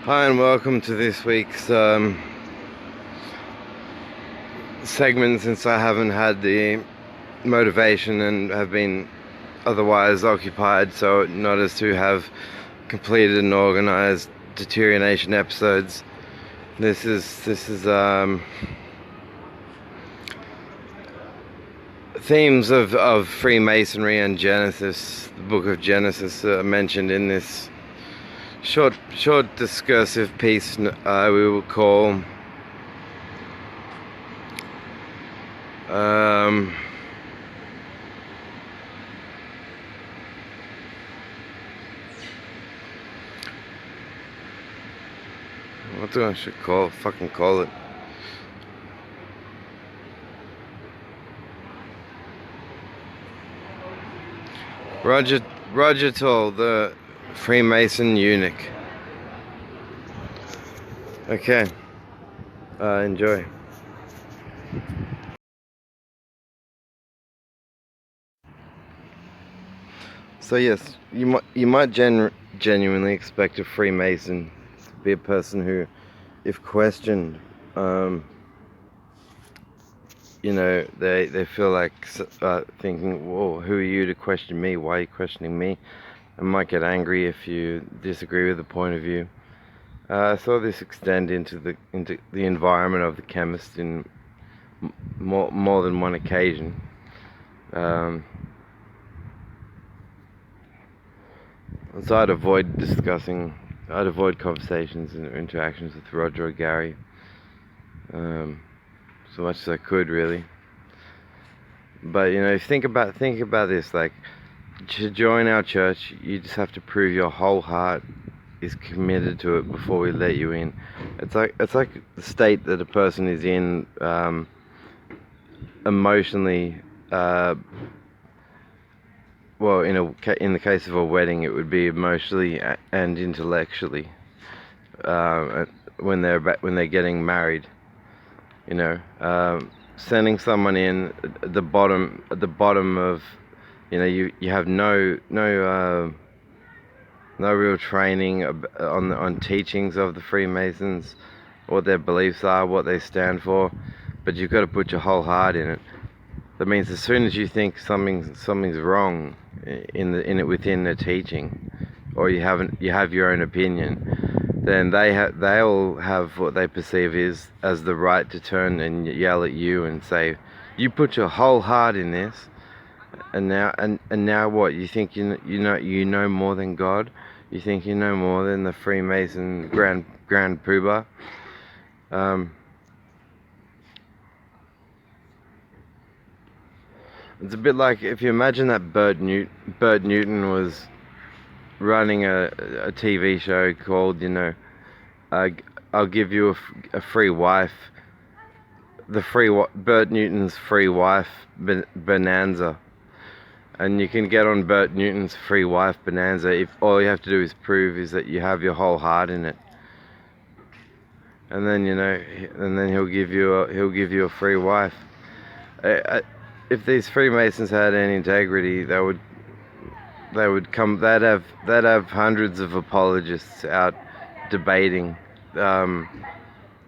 Hi and welcome to this week's segment, since I haven't had the motivation and have been otherwise occupied so not as to have completed and organized Deterioration episodes. This is themes of Freemasonry and Genesis, the book of Genesis, mentioned in this short discursive piece we will call what do I should call it? Roger Toll, the Freemason eunuch. Okay, enjoy. So yes, you might genuinely expect a Freemason to be a person who, if questioned, they feel like thinking, "Whoa, who are you to question me? Why are you questioning me?" And might get angry if you disagree with the point of view. I saw this extend into the environment of the chemist in more than one occasion. So I'd avoid conversations and interactions with Roger or Gary, so much as I could, really. But think about this. Like, to join our church, you just have to prove your whole heart is committed to it before we let you in. It's like the state that a person is in, emotionally. Well, in the case of a wedding, it would be emotionally and intellectually. When they're getting married, sending someone in at the bottom of, you have no real training on teachings of the Freemasons, what their beliefs are, what they stand for, but you've got to put your whole heart in it. That means as soon as you think something's wrong within the teaching, or you have your own opinion, then they'll have what they perceive as the right to turn and yell at you and say, "You put your whole heart in this, and now what? You think you know more than God? You think you know more than the Freemason Grand Poobah?" It's a bit like if you imagine that Bert Newton was running a TV show called, I'll give you a free wife, Bert Newton's free wife bonanza, and you can get on Bert Newton's free wife bonanza if all you have to do is prove is that you have your whole heart in it, and then he'll give you a free wife. If these Freemasons had any integrity, they'd have hundreds of apologists out debating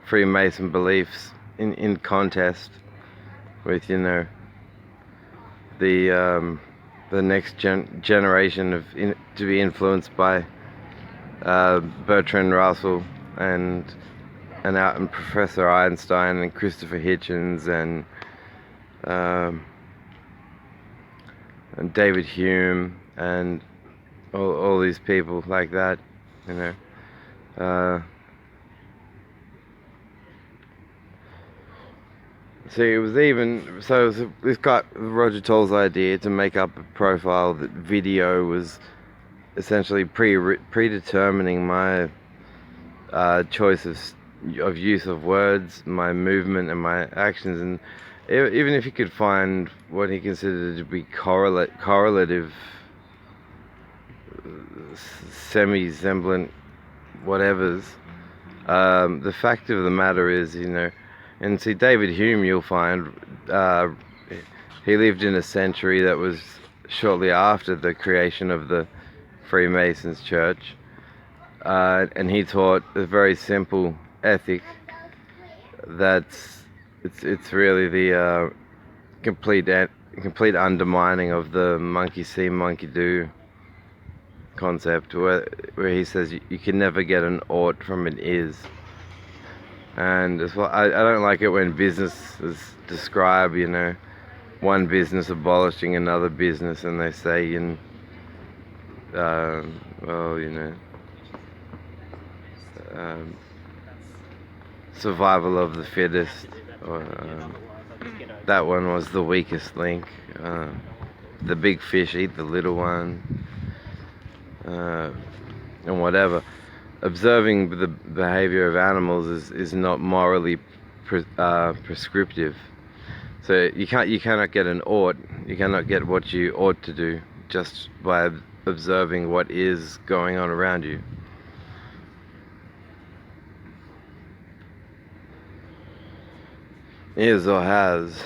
Freemason beliefs in contest with the next generation to be influenced by Bertrand Russell and Professor Einstein and Christopher Hitchens and David Hume and all these people like that, See, it was this guy Roger Toll's idea to make up a profile that video was essentially predetermining my choice of use of words, my movement and my actions, and even if he could find what he considered to be correlative, semi-semblant whatevers, the fact of the matter is, and see, David Hume, you'll find, he lived in a century that was shortly after the creation of the Freemasons Church, and he taught a very simple ethic that's it's really the complete undermining of the monkey see monkey do concept, where he says you can never get an ought from an is. And as well, I don't like it when businesses describe, you know, one business abolishing another business, and they say, well, you know, survival of the fittest, or that one was the weakest link. The big fish eat the little one, and whatever. Observing the behavior of animals is not morally prescriptive. So you cannot get an ought. You cannot get what you ought to do just by observing what is going on around you. Is or has.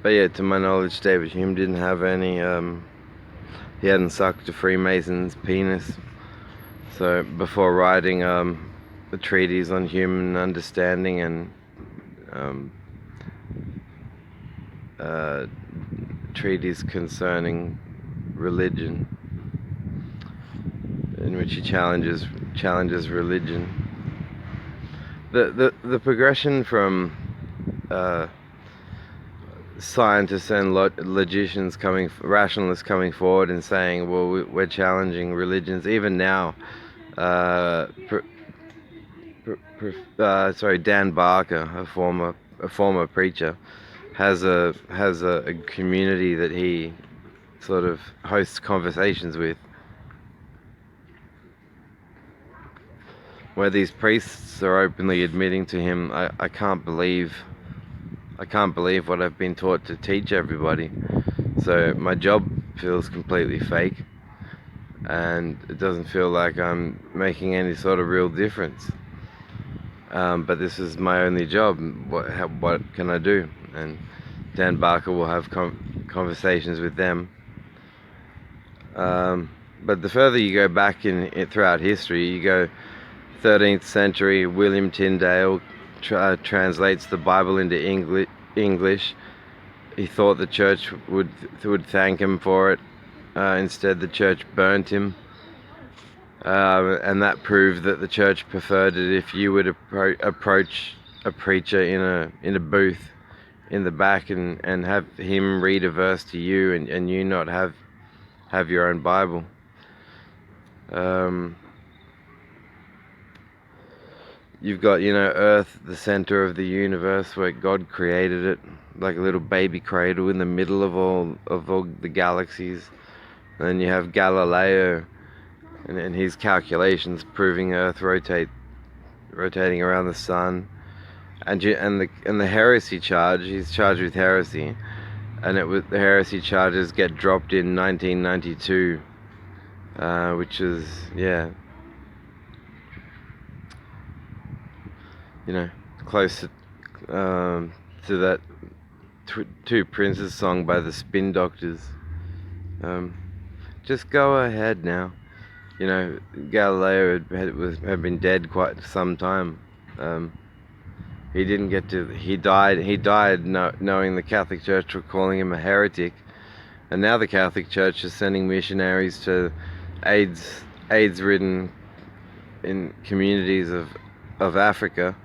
But yeah, to my knowledge, David Hume didn't have any, he hadn't sucked a Freemason's penis. So before writing a treatise on human understanding and treatise concerning religion, in which he challenges religion. The progression from scientists and logicians rationalists coming forward and saying, well, we're challenging religions. Even now, Dan Barker, a former preacher, has a community that he sort of hosts conversations with, where these priests are openly admitting to him, I can't believe what I've been taught to teach everybody. So my job feels completely fake, and it doesn't feel like I'm making any sort of real difference. But this is my only job. What can I do? And Dan Barker will have conversations with them. But the further you go back throughout history, you go 13th century, William Tyndale translates the Bible into English. He thought the church would thank him for it. Instead, the church burnt him, and that proved that the church preferred it if you would approach a preacher in a booth in the back and have him read a verse to you, and you not have your own Bible. You've got, you know, Earth, the center of the universe, where God created it, like a little baby cradle in the middle of all the galaxies. And then you have Galileo and his calculations proving Earth rotating around the sun. And the heresy charge, he's charged with heresy, and the heresy charges get dropped in 1992, which is, yeah, you know, close to that Two Princes song by the Spin Doctors. Just go ahead now. You know, Galileo had been dead quite some time. He didn't get to. He died knowing the Catholic Church were calling him a heretic, and now the Catholic Church is sending missionaries to AIDS-ridden in communities of Africa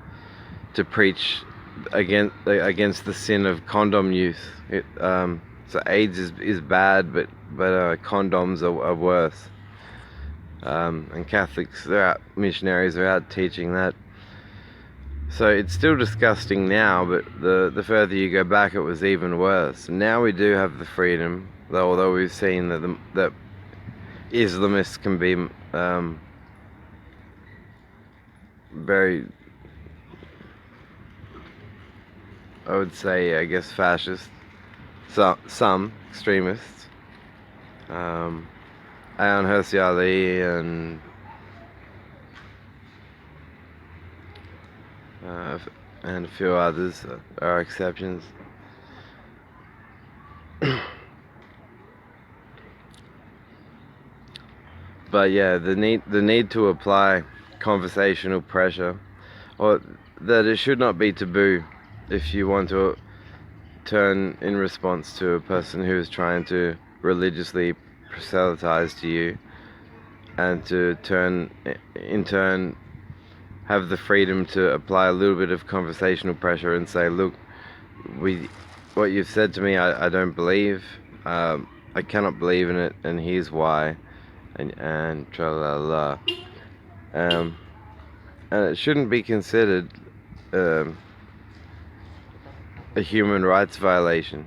to preach against the sin of condom use. So AIDS is bad, but condoms are worse. And Catholics, missionaries are out teaching that. So it's still disgusting now, but the further you go back, it was even worse. Now we do have the freedom, although we've seen that Islamists can be very, I would say, I guess, fascist. Some extremists. Ayaan Hirsi Ali and a few others are exceptions. But yeah, the need to apply conversational pressure, or that it should not be taboo if you want to turn in response to a person who is trying to religiously proselytize to you, and to in turn have the freedom to apply a little bit of conversational pressure and say, look, what you've said to me, I don't believe. I cannot believe in it, and here's why, and tra la la. And it shouldn't be considered a human rights violation.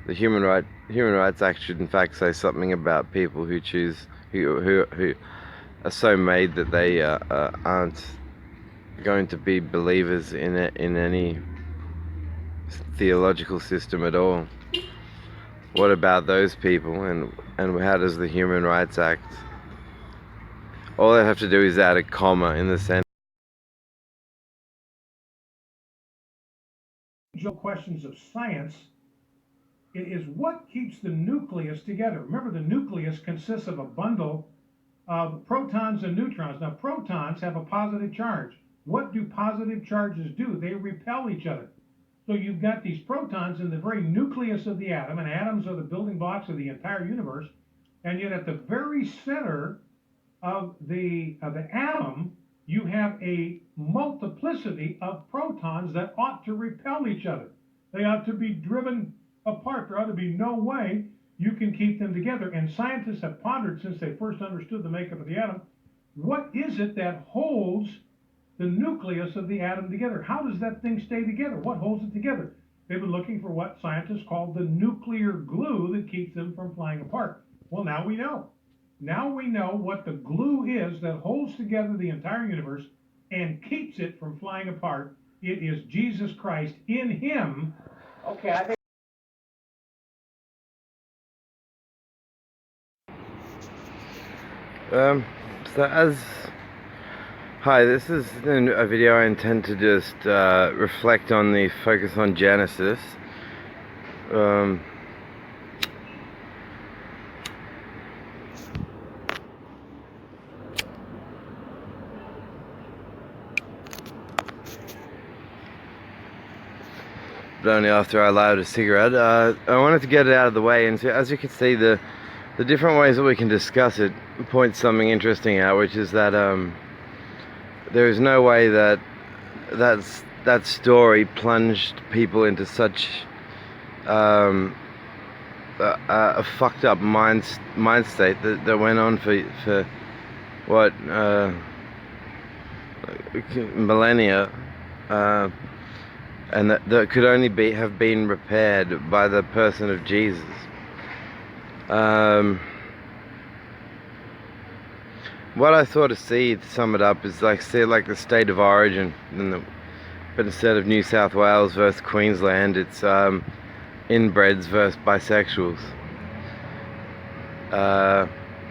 The Human Rights Act should in fact say something about people who choose who are so made that they aren't going to be believers in any theological system at all. What about those people, and how does the Human Rights Act? All they have to do is add a comma in the sentence. Questions of science is what keeps the nucleus together. Remember, the nucleus consists of a bundle of protons and neutrons. Now, protons have a positive charge. What do positive charges do? They repel each other. So you've got these protons in the very nucleus of the atom, and atoms are the building blocks of the entire universe. And yet at the very center of the atom, you have a multiplicity of protons that ought to repel each other. They ought to be driven apart. There ought to be no way you can keep them together. And scientists have pondered since they first understood the makeup of the atom, what is it that holds the nucleus of the atom together? How does that thing stay together? What holds it together? They've been looking for what scientists call the nuclear glue that keeps them from flying apart. Well, now we know. Now we know what the glue is that holds together the entire universe and keeps it from flying apart. It is Jesus Christ. In him. Okay, I think. Hi, this is a video I intend to just reflect on the focus on Genesis. But only after I lighted a cigarette. I wanted to get it out of the way, and so, as you can see, the different ways that we can discuss it points something interesting out, which is that there is no way that story plunged people into such a fucked up mind state that went on for what millennia, and that could only have been repaired by the person of Jesus. What I sort of see, to sum it up, is like the state of origin, but instead of New South Wales versus Queensland, it's inbreds versus bisexuals.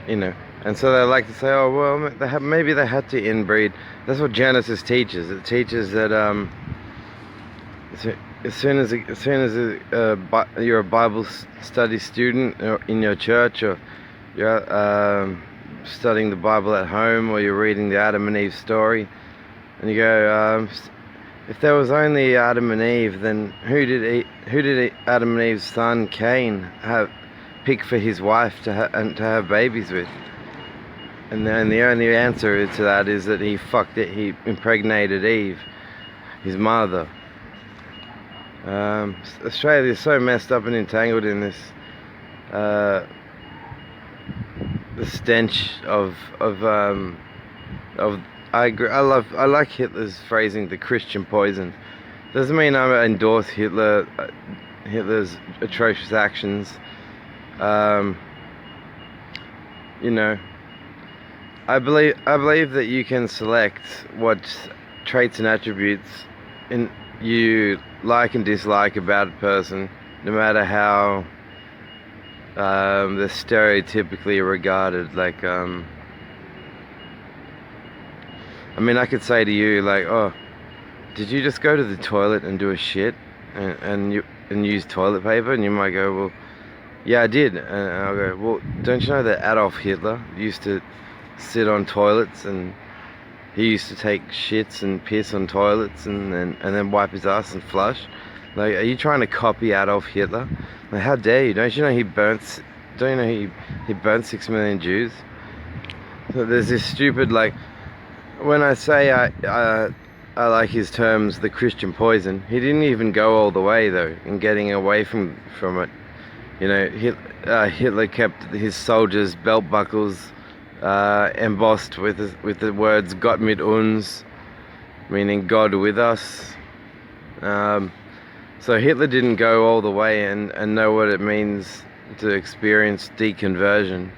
You know, and so they like to say, oh well, maybe they had to inbreed. That's what Genesis teaches. It teaches that as soon as you're a Bible study student in your church, or you're studying the Bible at home, or you're reading the Adam and Eve story, and you go, if there was only Adam and Eve, then who did Adam and Eve's son Cain pick for his wife to have babies with? And then the only answer to that is that he impregnated Eve, his mother. Australia is so messed up and entangled in this the stench of I like Hitler's phrasing, the Christian poison. Doesn't mean I endorse Hitler's atrocious actions. You know, I believe that you can select what traits and attributes you like and dislike about a person, no matter how they're stereotypically regarded. Like, I mean, I could say to you, like, oh, did you just go to the toilet and do a shit and use toilet paper? And you might go, well, Yeah, I did. And I'll go, well, don't you know that Adolf Hitler used to sit on toilets, and he used to take shits and piss on toilets and then wipe his ass and flush? Like, are you trying to copy Adolf Hitler? Like, how dare you? Don't you know he burnt? Don't you know he burnt 6 million Jews? So there's this stupid, like, when I say I like his terms, the Christian poison. He didn't even go all the way though in getting away from it. You know, Hitler kept his soldiers' belt buckles embossed with the words "Gott mit uns," meaning God with us. So Hitler didn't go all the way and know what it means to experience deconversion.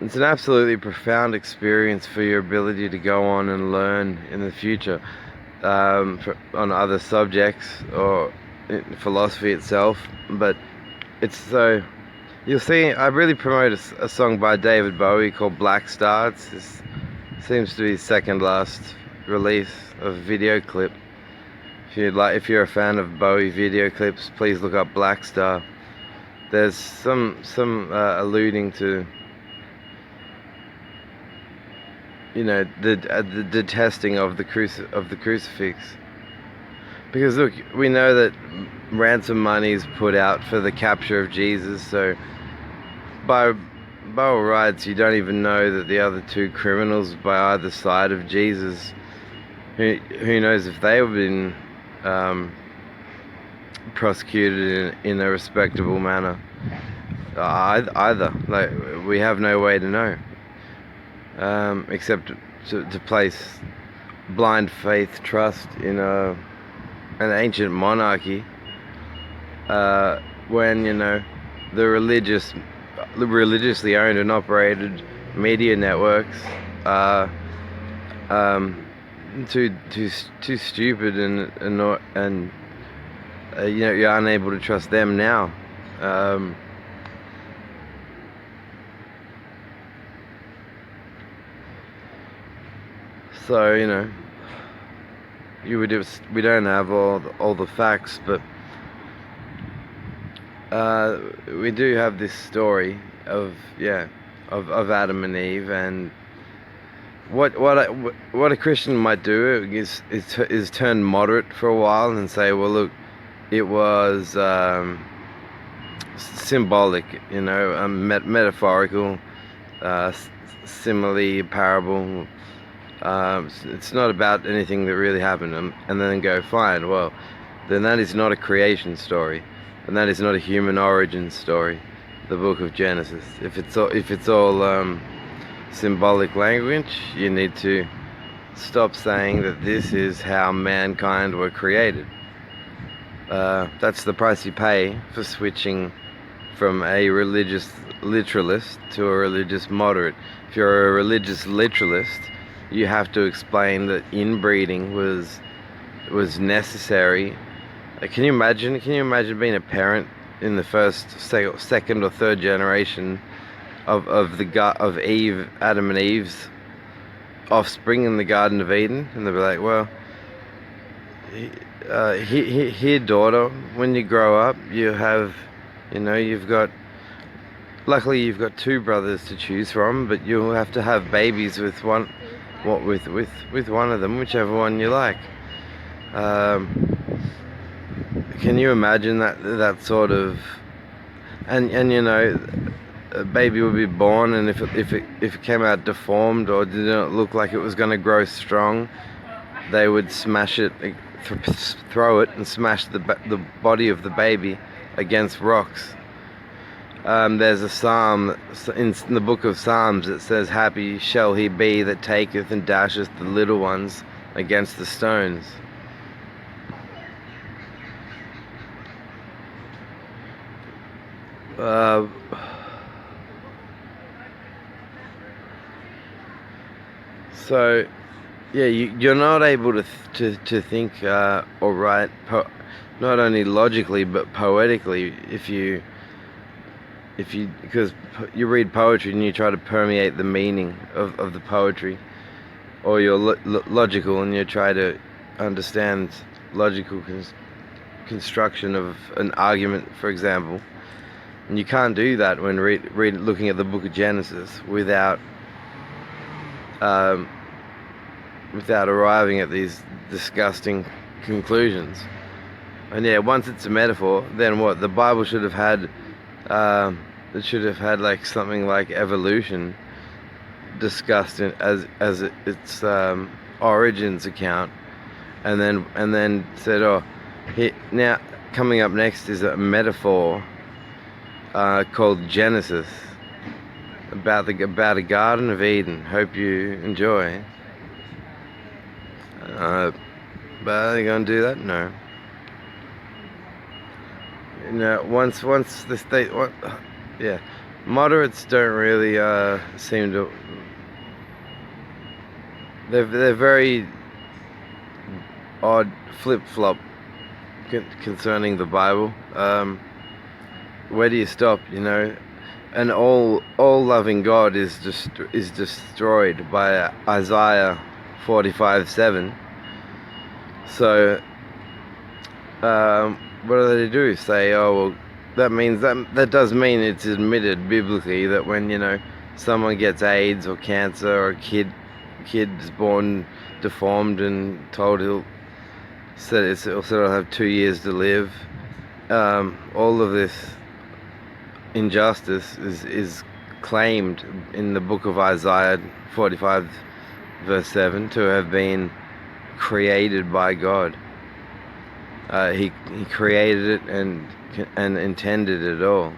It's an absolutely profound experience for your ability to go on and learn in the future on other subjects or in philosophy itself. But it's so, you'll see, I really promote a song by David Bowie called Black Star. This seems to be his second last release of a video clip. If you're a fan of Bowie video clips, please look up Black Star. There's some alluding to, you know, the detesting of the crucifix, because look, we know that ransom money is put out for the capture of Jesus. So by all rights, you don't even know that the other two criminals by either side of Jesus, who knows if they have been prosecuted in a respectable manner either. Like, we have no way to know. Except to place blind faith trust in an ancient monarchy, when, you know, the religiously owned and operated media networks are too stupid and you know, you're unable to trust them now. So, you know, we don't have all the facts, but we do have this story of Adam and Eve, and what a Christian might do is turn moderate for a while and say, well, look, it was symbolic, you know, metaphorical, simile, parable. It's not about anything that really happened, and then go, fine, well, then that is not a creation story, and that is not a human origin story, the book of Genesis. If it's all symbolic language, you need to stop saying that this is how mankind were created. That's the price you pay for switching from a religious literalist to a religious moderate. If you're a religious literalist, you have to explain that inbreeding was necessary. Can you imagine being a parent in the first, second or third generation of Adam and Eve's offspring in the Garden of Eden, and they'll be like, well, here, daughter, when you grow up, luckily you've got two brothers to choose from, but you'll have to have babies with one of them, whichever one you like. Can you imagine that sort of, and you know, a baby would be born, and if it came out deformed or didn't look like it was going to grow strong, they would smash it, throw it and smash the body of the baby against rocks. There's a psalm in the book of Psalms that says, happy shall he be that taketh and dasheth the little ones against the stones. So yeah, you're not able to think or write not only logically but poetically because you read poetry and you try to permeate the meaning of the poetry, or you're logical and you try to understand logical construction of an argument, for example. And you can't do that when looking at the book of Genesis without arriving at these disgusting conclusions. And yeah, once it's a metaphor, then what? The Bible should have had, it should have had like something like evolution discussed as its origins account, and then said, oh, now coming up next is a metaphor called Genesis about a Garden of Eden. Hope you enjoy. But are they gonna do that? No. You know, once the state, yeah, moderates don't really seem to. They're very odd flip-flop concerning the Bible. Where do you stop? You know, an all-loving God is destroyed by Isaiah 45:7. So, what do they do? Say, oh well, that means that does mean it's admitted biblically that when, you know, someone gets AIDS or cancer, or a kid is born deformed and told he'll have 2 years to live, all of this injustice is claimed in the book of Isaiah 45:7 to have been created by God. He created it and intended it all.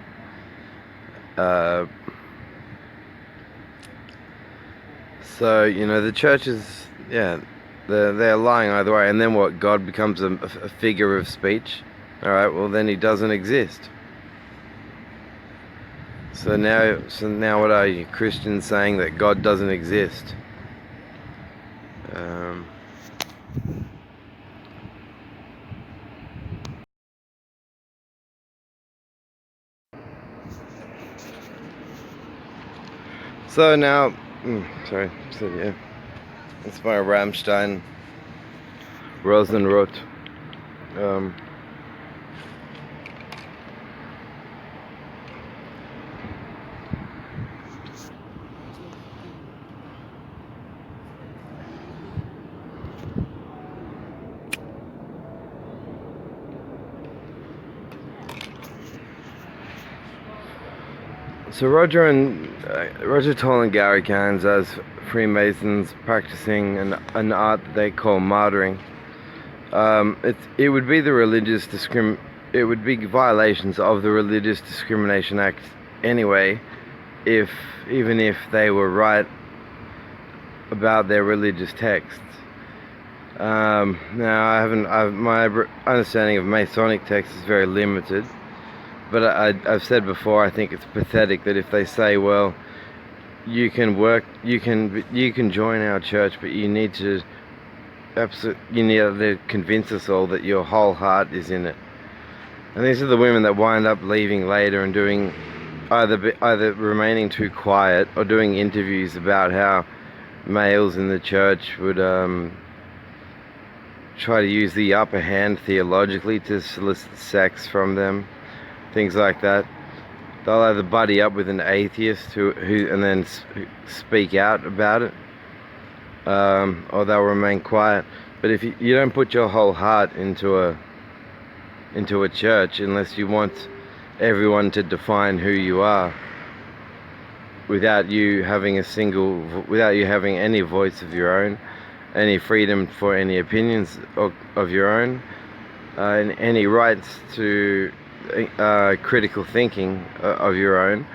So, you know, the churches, yeah, they're lying either way. And then what? God becomes a figure of speech. All right, well then he doesn't exist. So now what are you, Christians saying that God doesn't exist? So now, sorry, so yeah, it's my Rammstein Rosenrot. So Roger Toll and Gary Cairns, as Freemasons practicing an art that they call martyring, it would be it would be violations of the Religious Discrimination Act anyway, even if they were right about their religious texts. Now my understanding of Masonic texts is very limited. But I've said before, I think it's pathetic that if they say, well, you can join our church, but you need to convince us all that your whole heart is in it. And these are the women that wind up leaving later and doing either remaining too quiet or doing interviews about how males in the church would try to use the upper hand theologically to solicit sex from them. Things like that. They'll either buddy up with an atheist who and then speak out about it, or they'll remain quiet. But if you don't put your whole heart into a church, unless you want everyone to define who you are, without you having any voice of your own, any freedom for any opinions of your own, and any rights to critical thinking of your own,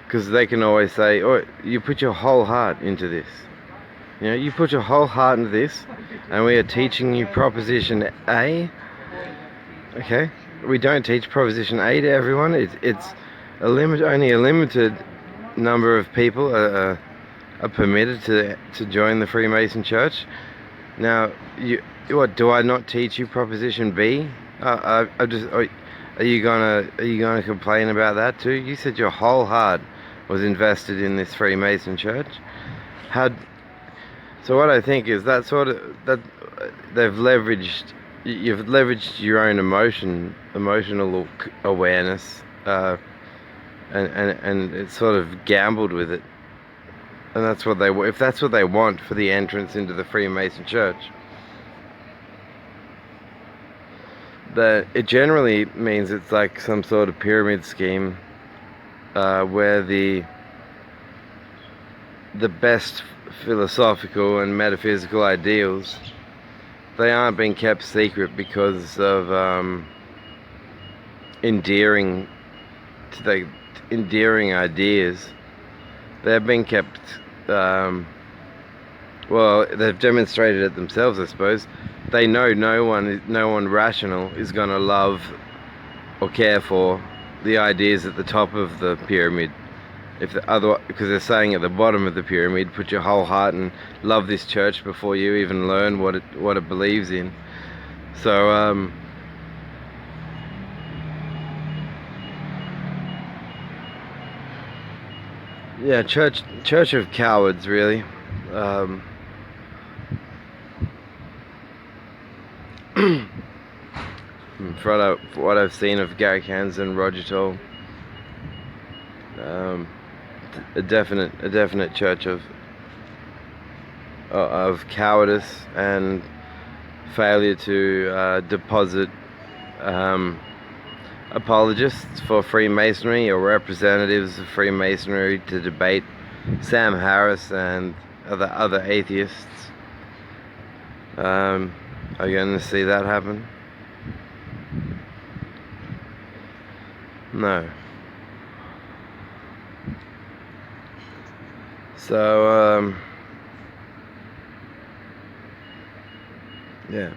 because they can always say, oh, you put your whole heart into this, you know, you put your whole heart into this, and we are teaching you Proposition A. Okay, we don't teach Proposition A to everyone. It's only a limited number of people are permitted to join the Freemason Church. Now, do I not teach you Proposition B? Are you gonna complain about that too? You said your whole heart was invested in this Freemason church. So what I think is that they've leveraged, you've leveraged your own emotional awareness, and it's sort of gambled with it, and that's what they, if that's what they want for the entrance into the Freemason Church, that it generally means it's like some sort of pyramid scheme, where the best philosophical and metaphysical ideals, they aren't being kept secret because of endearing ideas. They're being kept, well, they've demonstrated it themselves, I suppose. They know no one rational is going to love or care for the ideas at the top of the pyramid. If the other, because they're saying at the bottom of the pyramid, put your whole heart and love this church before you even learn what it believes in. So yeah, church of cowards, really. For what I've seen of Gary Cans and Roger Toll, a definite church of cowardice and failure to deposit apologists for Freemasonry or representatives of Freemasonry to debate Sam Harris and other atheists. Are you going to see that happen? No. So yeah.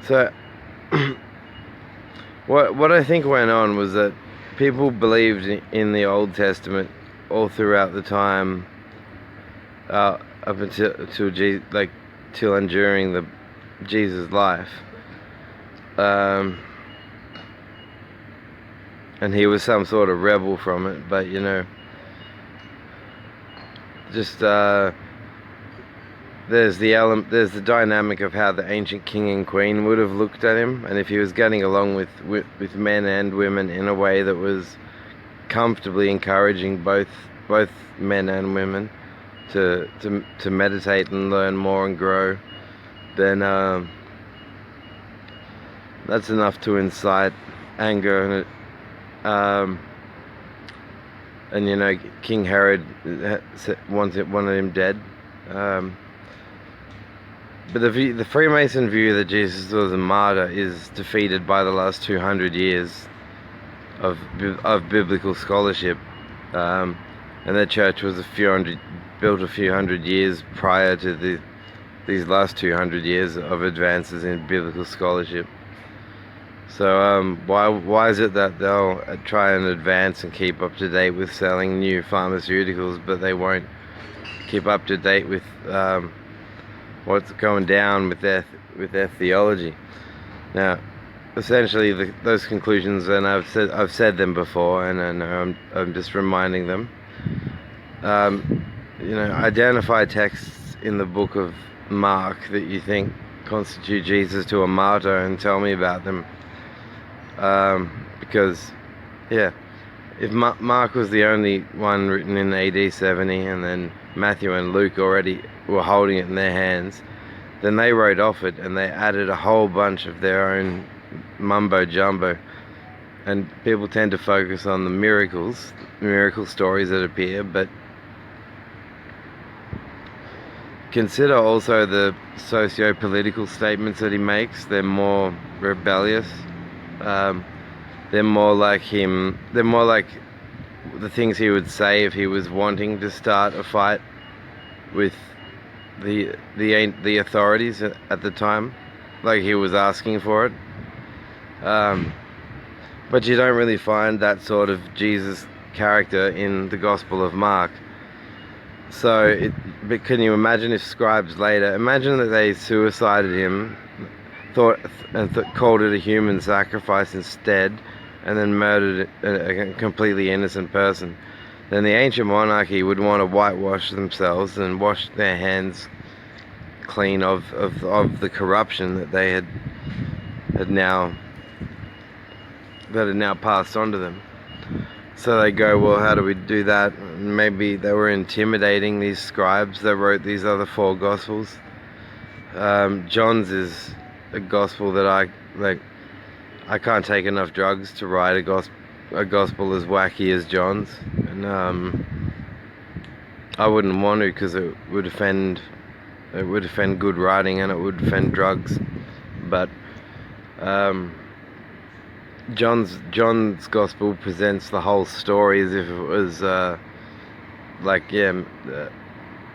So what I think went on was that people believed in the Old Testament all throughout the time, up until till and during the Jesus' life, and he was some sort of rebel from it. But you know, just there's the dynamic of how the ancient king and queen would have looked at him, and if he was getting along with men and women in a way that was comfortably encouraging both men and women to meditate and learn more and grow, then that's enough to incite anger. And you know, King Herod wanted him dead. But the Freemason view that Jesus was a martyr is defeated by the last 200 years of biblical scholarship, and the church was built a few hundred years prior to these last 200 years of advances in biblical scholarship. So why is it that they'll try and advance and keep up to date with selling new pharmaceuticals, but they won't keep up to date with what's going down with their theology? Now, essentially, those conclusions, and I've said them before, and I'm just reminding them. You know, identify texts in the book of Mark that you think constitute Jesus to a martyr, and tell me about them. Because, yeah, if Mark was the only one written in AD 70, and then Matthew and Luke already were holding it in their hands, then they wrote off it and they added a whole bunch of their own mumbo jumbo. And people tend to focus on the miracle stories that appear, but consider also the socio-political statements that he makes. They're more rebellious. They're more like him. They're more like the things he would say if he was wanting to start a fight with the authorities at the time, like he was asking for it. But you don't really find that sort of Jesus character in the Gospel of Mark. So, but can you imagine if scribes later, imagine that they suicided him, called it a human sacrifice instead, and then murdered a completely innocent person. Then the ancient monarchy would want to whitewash themselves and wash their hands clean of the corruption that they had now passed on to them. So they go, well, how do we do that? Maybe they were intimidating these scribes that wrote these other 4 gospels. John's is a gospel that I can't take enough drugs to write a gospel as wacky as John's, and I wouldn't want to, because it would offend good writing, and it would offend drugs. But John's gospel presents the whole story as if it was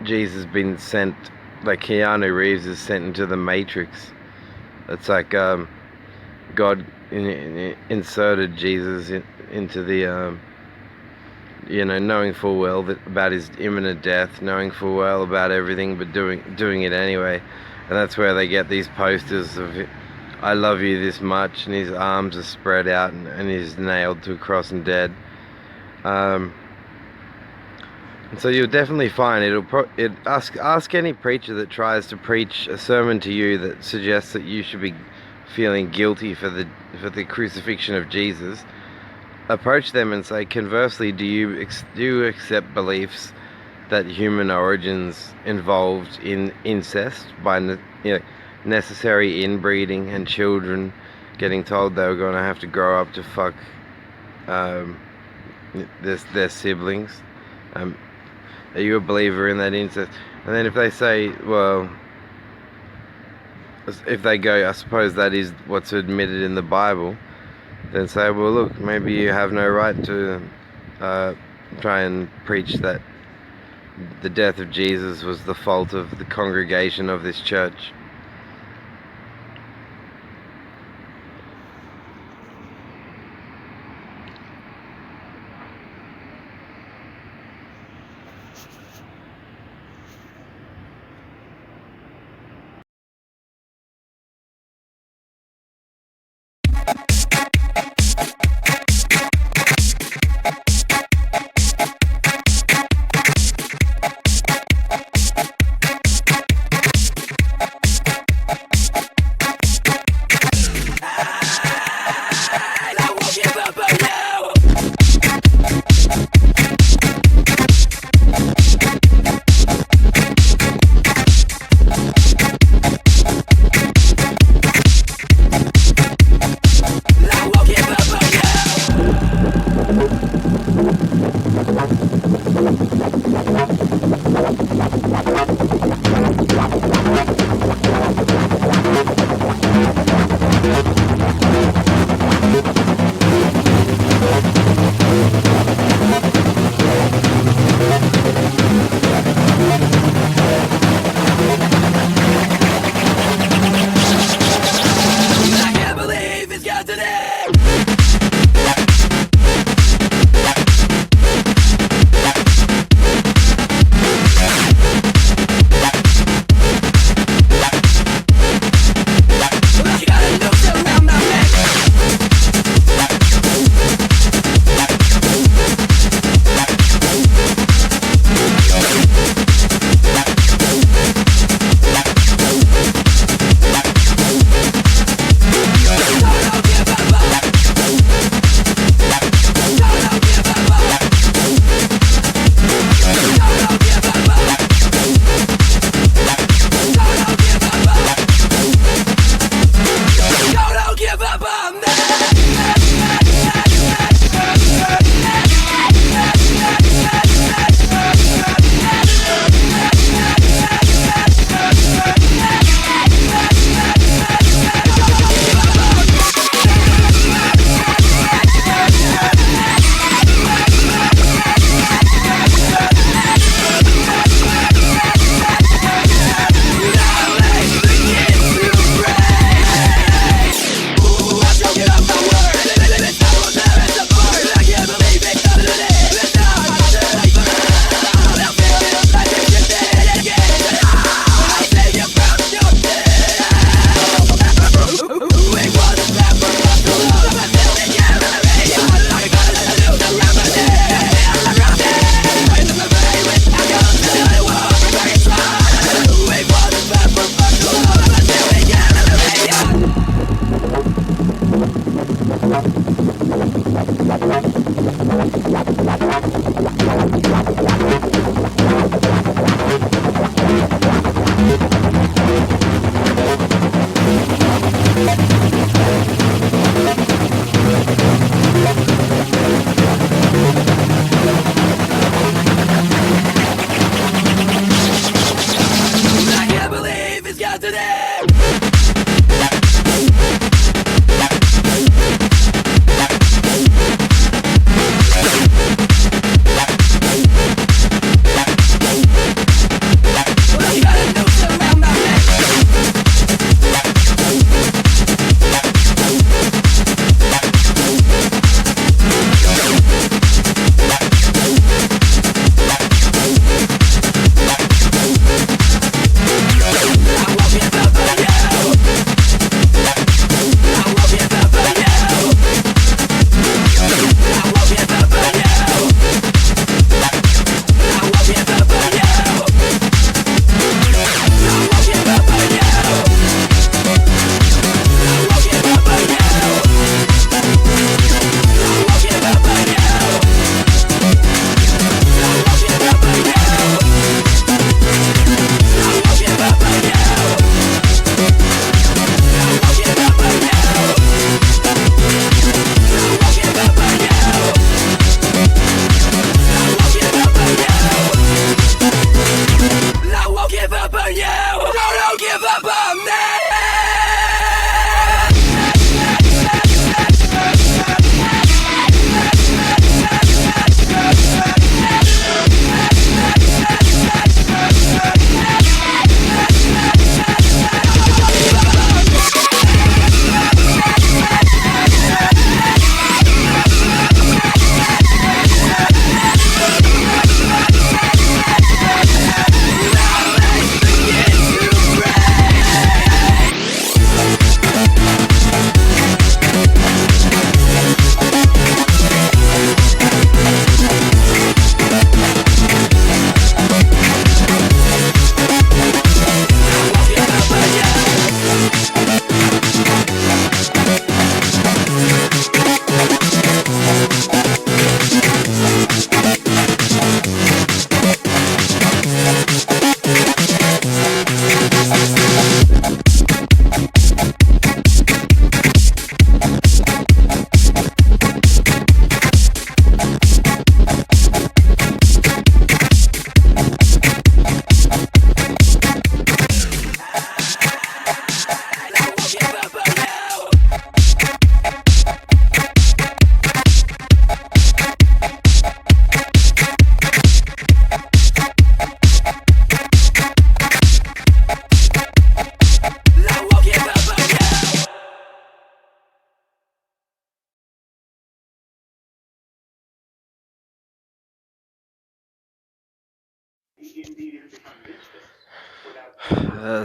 Jesus being sent, like Keanu Reeves is sent into the Matrix. It's like God inserted Jesus into the knowing full well about his imminent death, knowing full well about everything, but doing it anyway. And that's where they get these posters of "I love you this much," and his arms are spread out, and he's nailed to a cross and dead. And so you'll definitely find ask any preacher that tries to preach a sermon to you that suggests that you should be feeling guilty for the crucifixion of Jesus. Approach them and say, conversely, do you accept beliefs that human origins involved in incest by necessary inbreeding, and children getting told they were going to have to grow up to fuck their siblings? Are you a believer in that incest? And then if they say, well, if they go, I suppose that is what's admitted in the Bible, then say, well, look, maybe you have no right to try and preach that the death of Jesus was the fault of the congregation of this church.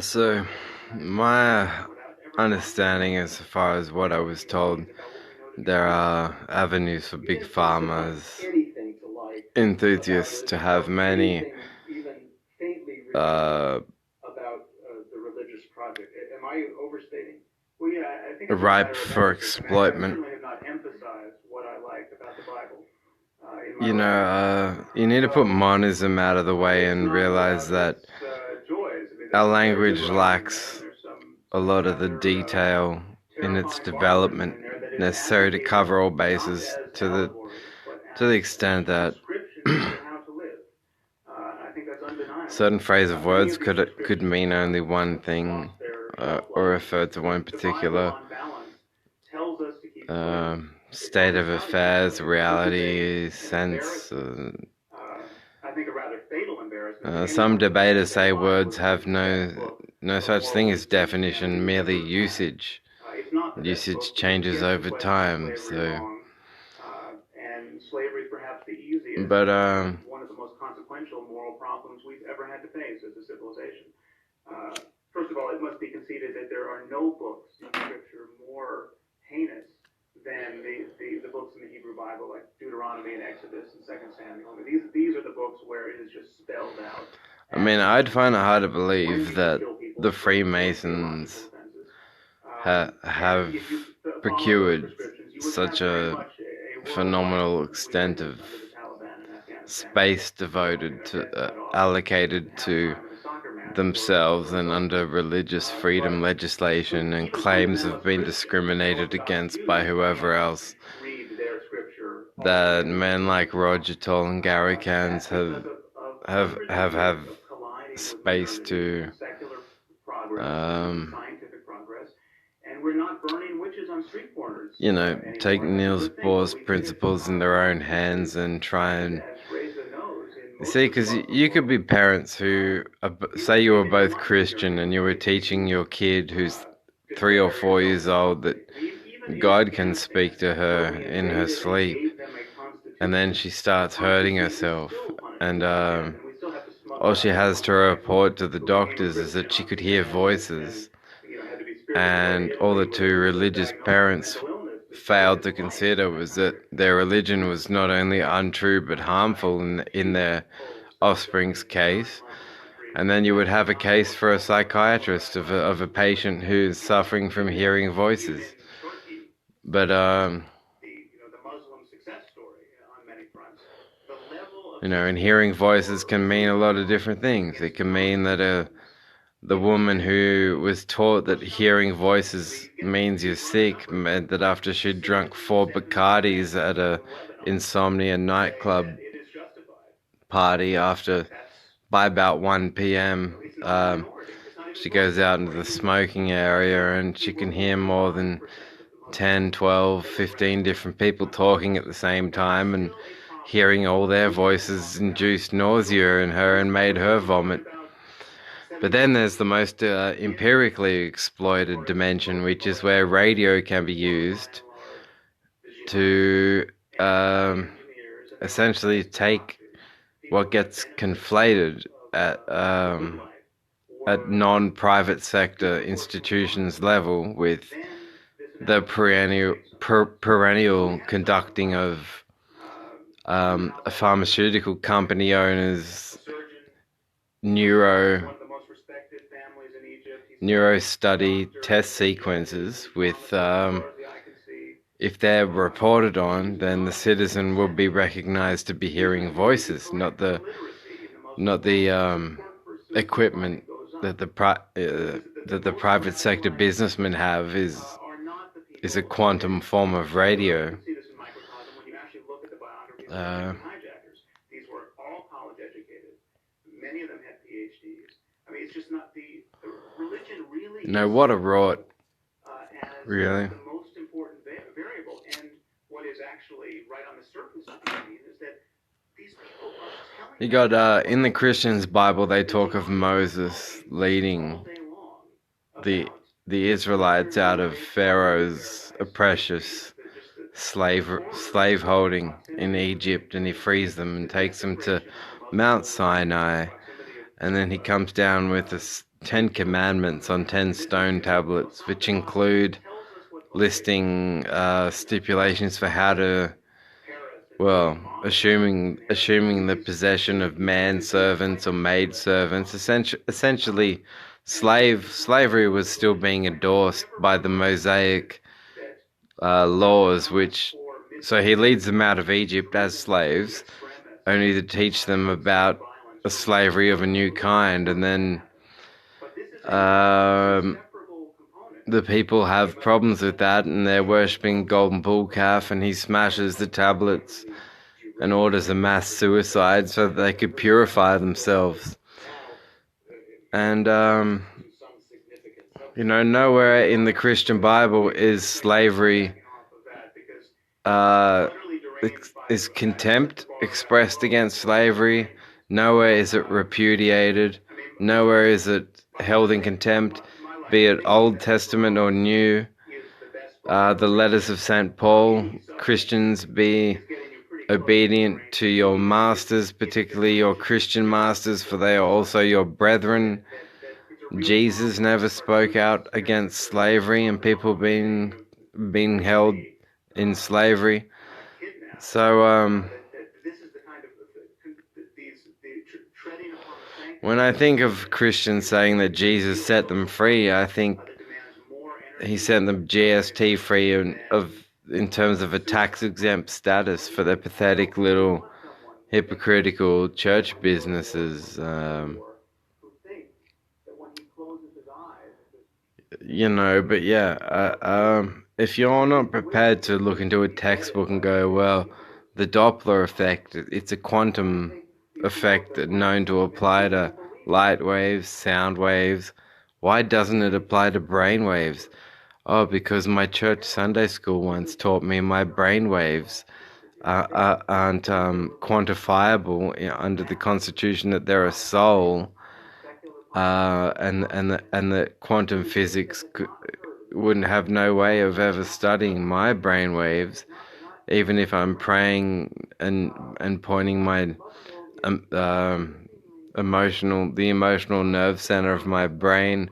So, my understanding as far as what I was told, there are avenues for big pharma's enthusiasts to have many ripe for exploitment. You know, you need to put monism out of the way and realize that our language lacks a lot of the detail in its development necessary to cover all bases to the extent that certain phrase of words could mean only one thing or refer to one particular state of affairs, reality, sense. Some debaters say words have no such thing as definition, merely usage. Usage changes over time, so. But one of the most consequential moral problems we've ever had to face as a civilization. First of all, it must be conceded that there are no books in Scripture more heinous than the books in the Hebrew Bible, like Deuteronomy and Exodus and 2 Samuel. I mean, these are the books where it is just spelled out. I mean, I'd find it hard to believe that the Freemasons have procured such a phenomenal extent of space devoted to allocated to themselves and under religious freedom legislation, and claims have been discriminated against by whoever else, that men like Roger Toll and Gary Cans have space to scientific progress, and we're not burning witches on street corners. You know, Anymore. take That's a Niels good thing, Bohr's but we should principles in their own hands and try and raise the nose in you most see, of the because Muslim you could be world. parents who say you were both Christian and you were teaching your kid who's 3 or 4 years old that God can speak to her in her sleep, and then she starts hurting herself, and all she has to report to the doctors is that she could hear voices, and all the two religious parents failed to consider was that their religion was not only untrue but harmful in their offspring's case. And then you would have a case for a psychiatrist of a patient who's suffering from hearing voices. But you know, and hearing voices can mean a lot of different things. It can mean that the woman who was taught that hearing voices means you're sick meant that after she'd drunk 4 Bacardis at a insomnia nightclub party by about 1 p.m. She goes out into the smoking area and she can hear more than 10, 12, 15 different people talking at the same time, and hearing all their voices induced nausea in her and made her vomit. But then there's the most empirically exploited dimension, which is where radio can be used to essentially take what gets conflated at non-private sector institutions level with the perennial conducting of a pharmaceutical company owner's neuro study test sequences with if they're reported on, then the citizen will be recognized to be hearing voices, not the equipment that the private sector businessmen have is a quantum form of radio. These were all college educated. Many of them had PhDs. I mean, it's just not the religion really. No, what a rot. Really. The most important variable, and what is actually right on the surface of the scene is that these people are telling. You got in the Christians' Bible, they talk of Moses leading the Israelites out of Pharaoh's oppressive slave holding in Egypt, and he frees them and takes them to Mount Sinai, and then he comes down with the 10 commandments on 10 stone tablets, which include listing stipulations for how to, well, assuming the possession of manservants or maidservants. Essentially, slavery was still being endorsed by the Mosaic laws, so he leads them out of Egypt as slaves, only to teach them about a slavery of a new kind, and then the people have problems with that, and they're worshipping golden bull calf, and he smashes the tablets and orders a mass suicide so that they could purify themselves. And you know, nowhere in the Christian Bible is slavery is contempt expressed against slavery. Nowhere is it repudiated. Nowhere is it held in contempt, be it Old Testament or New. The letters of St. Paul, Christians, be obedient to your masters, particularly your Christian masters, for they are also your brethren. Jesus never spoke out against slavery and people being held in slavery. So when I think of Christians saying that Jesus set them free, I think he set them GST free in terms of a tax-exempt status for their pathetic little hypocritical church businesses. You know, but yeah, if you're not prepared to look into a textbook and go, well, the Doppler effect, it's a quantum effect known to apply to light waves, sound waves, Why doesn't it apply to brainwaves? Oh, because my church Sunday school once taught me my brainwaves aren't quantifiable under the Constitution, that they're a soul, and that quantum physics wouldn't have no way of ever studying my brainwaves, even if I'm praying and pointing my the emotional nerve center of my brain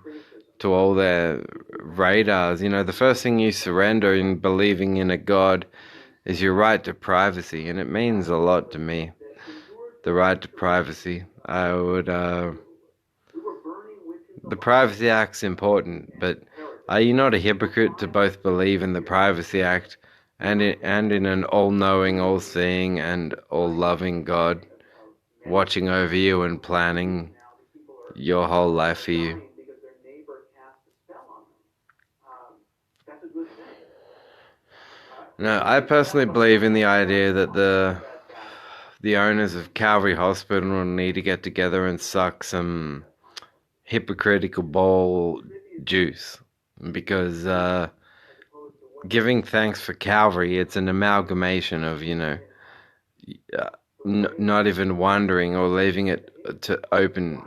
to all their radars. You know, the first thing you surrender in believing in a God is your right to privacy, and it means a lot to me. The right to privacy. The Privacy Act's important, but are you not a hypocrite to both believe in the Privacy Act and in an all-knowing, all-seeing, and all-loving God watching over you and planning your whole life for you? No, I personally believe in the idea that the owners of Calvary Hospital need to get together and suck some hypocritical ball juice, because giving thanks for Calvary, it's an amalgamation of, not even wondering or leaving it to open,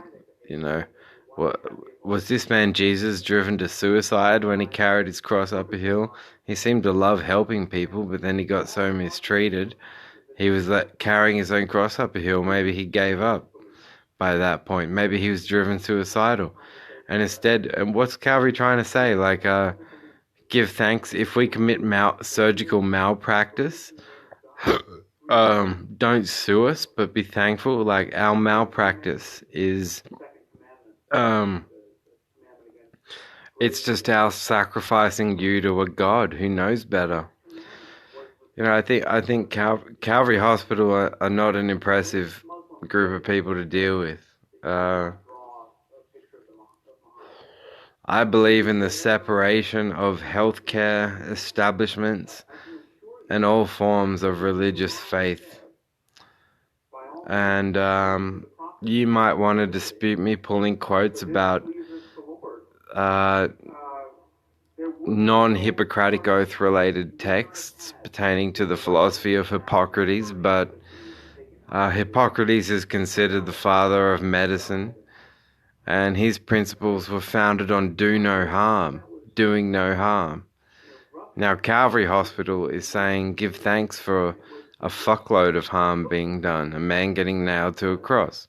what was this man Jesus driven to suicide when he carried his cross up a hill? He seemed to love helping people, but then he got so mistreated. He was carrying his own cross up a hill. Maybe he gave up by that point. Maybe he was driven suicidal. And instead, and what's Calvary trying to say? Like, give thanks if we commit surgical malpractice. Don't sue us, but be thankful. Like, our malpractice is, it's just our sacrificing you to a God who knows better. I think Calvary Hospital are not an impressive group of people to deal with. I believe in the separation of healthcare establishments and all forms of religious faith. And you might want to dispute me pulling quotes about non-Hippocratic oath related texts pertaining to the philosophy of Hippocrates, but Hippocrates is considered the father of medicine, and his principles were founded on doing no harm. Now Calvary Hospital is saying give thanks for a fuckload of harm being done, a man getting nailed to a cross.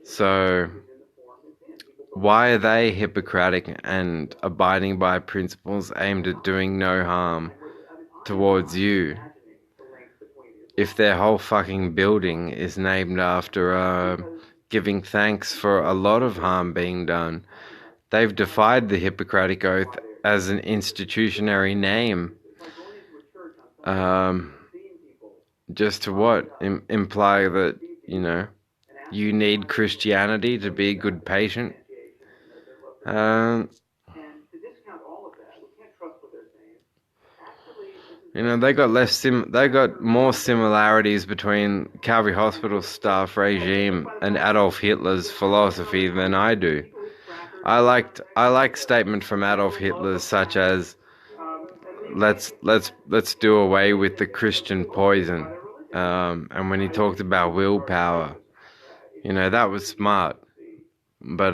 So why are they Hippocratic and abiding by principles aimed at doing no harm towards you, if their whole fucking building is named after giving thanks for a lot of harm being done? They've defied the Hippocratic Oath as an institutionary name. Just to what? Imply that, you need Christianity to be a good patient? They got more similarities between Calvary Hospital staff regime and Adolf Hitler's philosophy than I do. I like statements from Adolf Hitler such as let's do away with the Christian poison. And when he talked about willpower, that was smart. But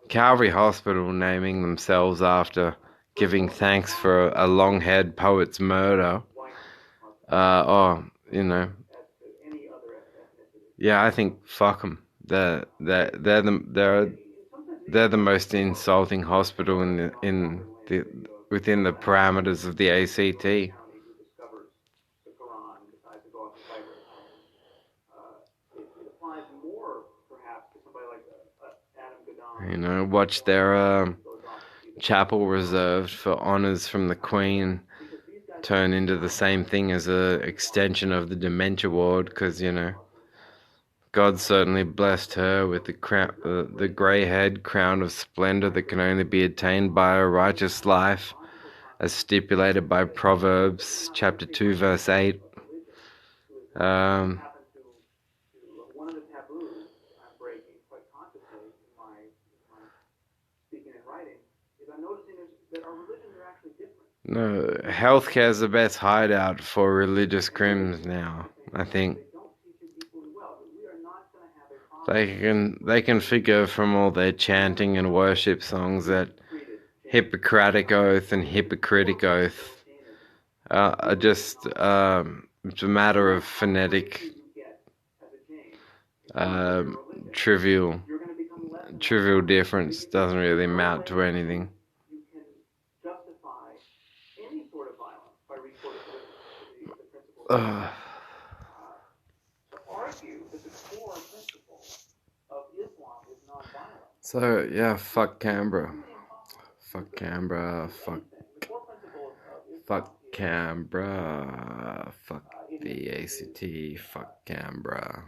Calvary Hospital naming themselves after giving thanks for a long-haired poet's murder, yeah, I think fuck them. They're the most insulting hospital within the parameters of the ACT. Watch their chapel reserved for honors from the Queen turn into the same thing as a extension of the dementia ward, because God certainly blessed her with the grey-haired crown of splendor that can only be attained by a righteous life, as stipulated by Proverbs chapter 2 verse 8. noticing that our religions are actually different. No, healthcare is the best hideout for religious crims now, I think. They don't teach it equally well, but we are not going to have a They can figure from all their chanting and worship songs that Hippocratic Oath and Hypocritic Oath are just it's a matter of phonetic trivial difference, doesn't really amount to anything. you can justify any sort of violence by recourse to the principle. To argue that the core principle of Islam is nonviolence. So yeah, fuck Canberra. Fuck Canberra. Fuck Canberra. Fuck the ACT. Fuck Canberra.